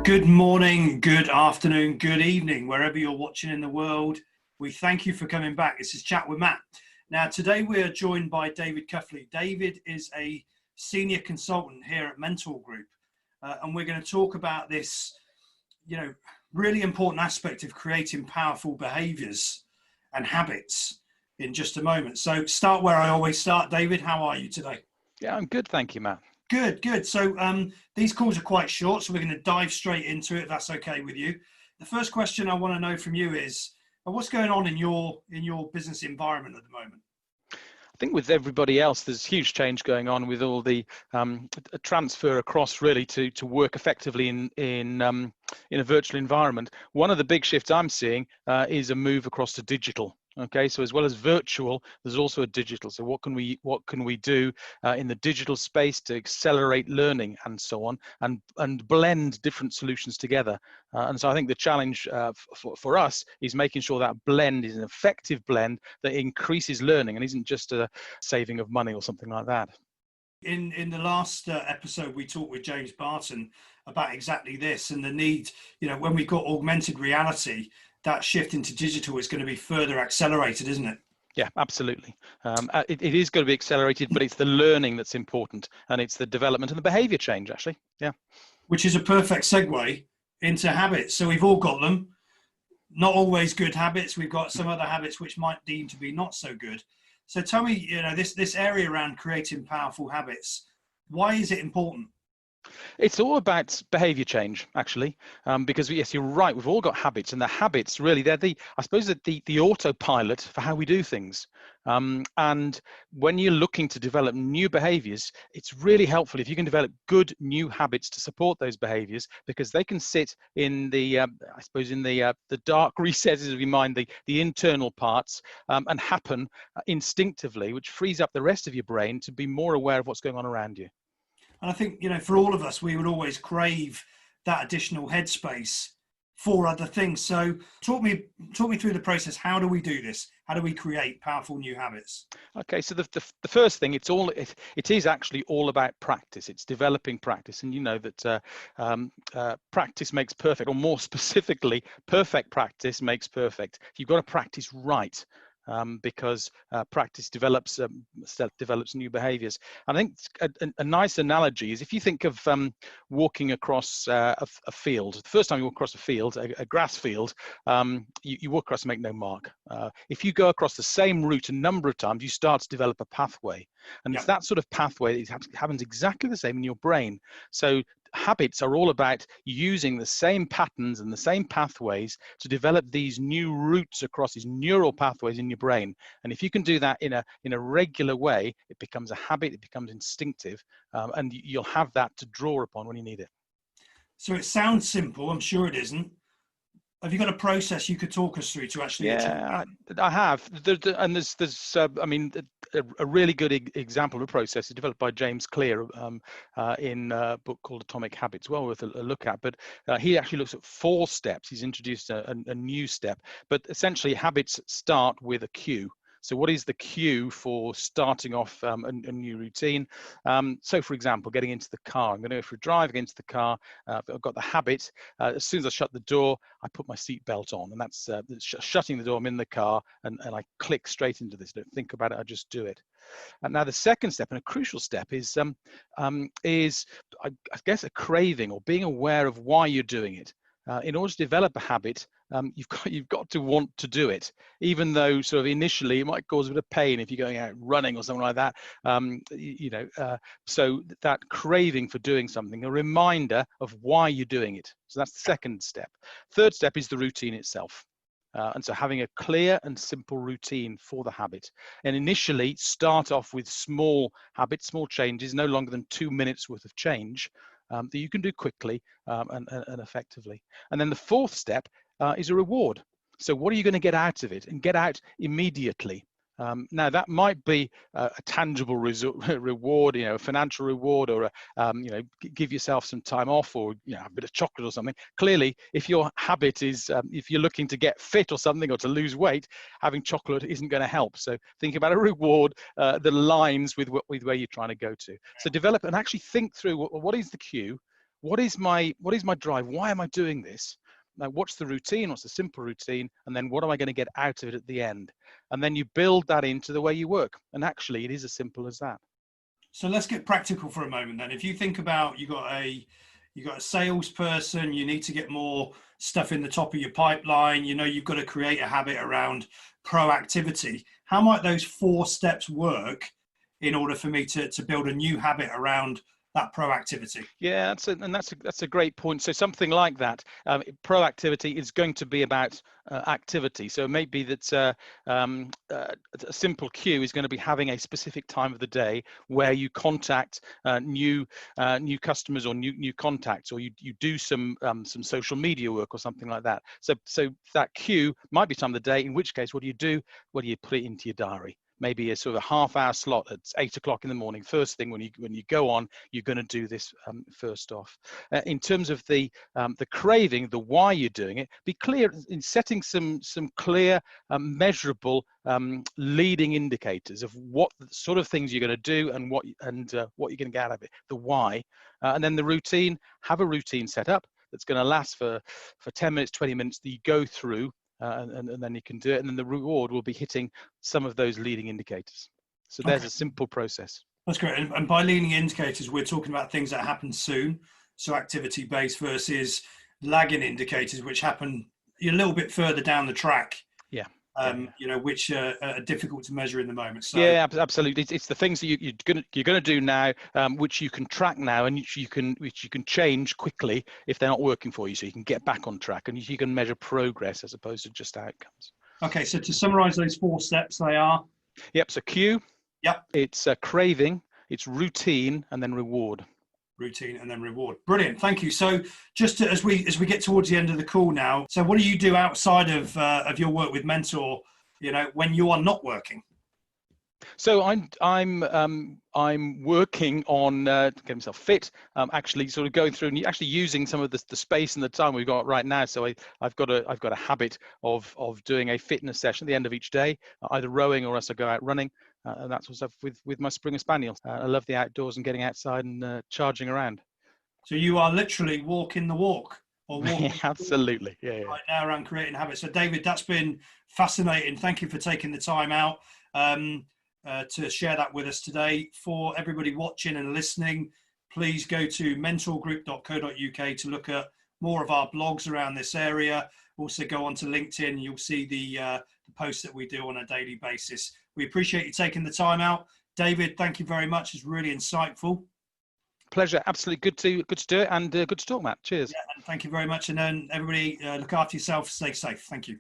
Good morning, good afternoon, good evening, wherever you're watching in the world. We thank you for coming back. This is Chat with Matt. Now, today we are joined by David Cuffley. David is a senior consultant here at Mentor Group, and we're going to talk about this, really important aspect of creating powerful behaviors and habits in just a moment. So start where I always start. David, how are you today? Yeah, I'm good. Thank you, Matt. Good. So these calls are quite short, so we're going to dive straight into it, if that's okay with you. The first question I want to know from you is, what's going on in your business environment at the moment? I think with everybody else, there's huge change going on with all the transfer across really to work effectively in a virtual environment. One of the big shifts I'm seeing is a move across to digital. Okay, so as well as virtual, there's also a digital. So what can we do in the digital space to accelerate learning and so on, and blend different solutions together? And so I think the challenge for us is making sure that blend is an effective blend that increases learning and isn't just a saving of money or something like that. In the last episode, we talked with James Barton about exactly this and the need, when we got augmented reality, that shift into digital is going to be further accelerated, isn't it? Yeah, absolutely. It is going to be accelerated, but it's the learning that's important, and it's the development and the behavior change, actually. Yeah. Which is a perfect segue into habits. So we've all got them. Not always good habits. We've got some other habits which might deem to be not so good. So tell me, this area around creating powerful habits, why is it important? It's all about behavior change, actually, because yes, you're right. We've all got habits, and the habits really, they're the autopilot for how we do things. And when you're looking to develop new behaviors, it's really helpful if you can develop good new habits to support those behaviors, because they can sit in the dark recesses of your mind, the internal parts, and happen instinctively, which frees up the rest of your brain to be more aware of what's going on around you. And I think, for all of us, we would always crave that additional headspace for other things. So talk me through the process. How do we do this? How do we create powerful new habits? Okay, so the first thing, it is actually all about practice. It's developing practice, and you know that practice makes perfect, or more specifically, perfect practice makes perfect. You've got to practice right. Because practice develops new behaviors. And I think a nice analogy is if you think of walking across a field. The first time you walk across a field, a grass field, you walk across and make no mark. If you go across the same route a number of times, you start to develop a pathway. And It's that sort of pathway that happens exactly the same in your brain. So habits are all about using the same patterns and the same pathways to develop these new routes across these neural pathways in your brain. And if you can do that in a regular way, it becomes a habit, it becomes instinctive, and you'll have that to draw upon when you need it. So it sounds simple. I'm sure it isn't. Have you got a process you could talk us through to actually? Yeah, I have. There's a really good example of a process is developed by James Clear in a book called Atomic Habits. Well worth a look at. But he actually looks at 4 steps. He's introduced a new step. But essentially, habits start with a cue. So what is the cue for starting off a new routine? So for example, getting into the car. I'm going to go for a drive, get into the car. I've got the habit. As soon as I shut the door, I put my seatbelt on. And that's shutting the door. I'm in the car and I click straight into this. Don't think about it. I just do it. And now the second step, and a crucial step, is I guess a craving or being aware of why you're doing it. In order to develop a habit, you've got to want to do it, even though sort of initially it might cause a bit of pain if you're going out running or something like that. So that craving for doing something, a reminder of why you're doing it. So that's the second step. Third step is the routine itself. And so having a clear and simple routine for the habit. And initially start off with small habits, small changes, no longer than 2 minutes worth of change that you can do quickly and effectively. And then the fourth step is a reward. So what are you going to get out of it, and get out immediately? Now that might be a tangible reward, a financial reward, or give yourself some time off, or a bit of chocolate or something. Clearly, if your habit is, if you're looking to get fit or something, or to lose weight, having chocolate isn't going to help. So think about a reward that aligns with where you're trying to go to. So develop and actually think through what is the cue. what is my drive? Why am I doing this? Now, what's the routine? What's the simple routine? And then what am I going to get out of it at the end? And then you build that into the way you work. And actually, it is as simple as that. So let's get practical for a moment then. If you think about you got a salesperson, you need to get more stuff in the top of your pipeline, you've got to create a habit around proactivity. How might those 4 steps work in order for me to build a new habit around that proactivity? Yeah, that's a great point. So something like that, proactivity is going to be about activity. So it may be that a simple cue is going to be having a specific time of the day where you contact new customers or new contacts, or you do some social media work or something like that. So that cue might be time of the day. In which case, what do you do? Well, you put it into your diary. Maybe a sort of a half-hour slot at 8 o'clock in the morning. First thing when you go on, you're going to do this first off. In terms of the craving, the why you're doing it, be clear in setting some clear, measurable leading indicators of what sort of things you're going to do and what you're going to get out of it. The why, and then the routine. Have a routine set up that's going to last for 10 minutes, 20 minutes that you go through. And then you can do it, and then the reward will be hitting some of those leading indicators. So there's a simple process. That's great. And by leading indicators, we're talking about things that happen soon, so activity based, versus lagging indicators, which happen a little bit further down the track. Yeah. Which are difficult to measure in the moment. So yeah, absolutely. It's the things that you're gonna do now, which you can track now, and which you can change quickly if they're not working for you, so you can get back on track, and you can measure progress as opposed to just outcomes. Okay, so to summarize those 4 steps, they are. Yep. So cue. Yep. It's craving. It's routine, and then reward. Routine and then reward. Brilliant, thank you. So just as we get towards the end of the call now, so what do you do outside of your work with Mentor, when you are not working? So I'm working on getting myself fit. Actually, sort of going through and actually using some of the space and the time we've got right now. So I've got a habit of doing a fitness session at the end of each day, either rowing or else I go out running, and that sort of stuff with my Springer Spaniel. I love the outdoors and getting outside and charging around. So you are literally walking the walk, or walking absolutely, yeah. Right now around creating habits. So David, that's been fascinating. Thank you for taking the time out to share that with us today. For everybody watching and listening, please go to mentorgroup.co.uk to look at more of our blogs around this area. Also go onto LinkedIn. You'll see the posts that we do on a daily basis. We appreciate you taking the time out. David, thank you very much. It's really insightful. Pleasure. Absolutely good to do it, and good to talk, Matt. Cheers. Yeah, and thank you very much. And then everybody look after yourself. Stay safe. Thank you.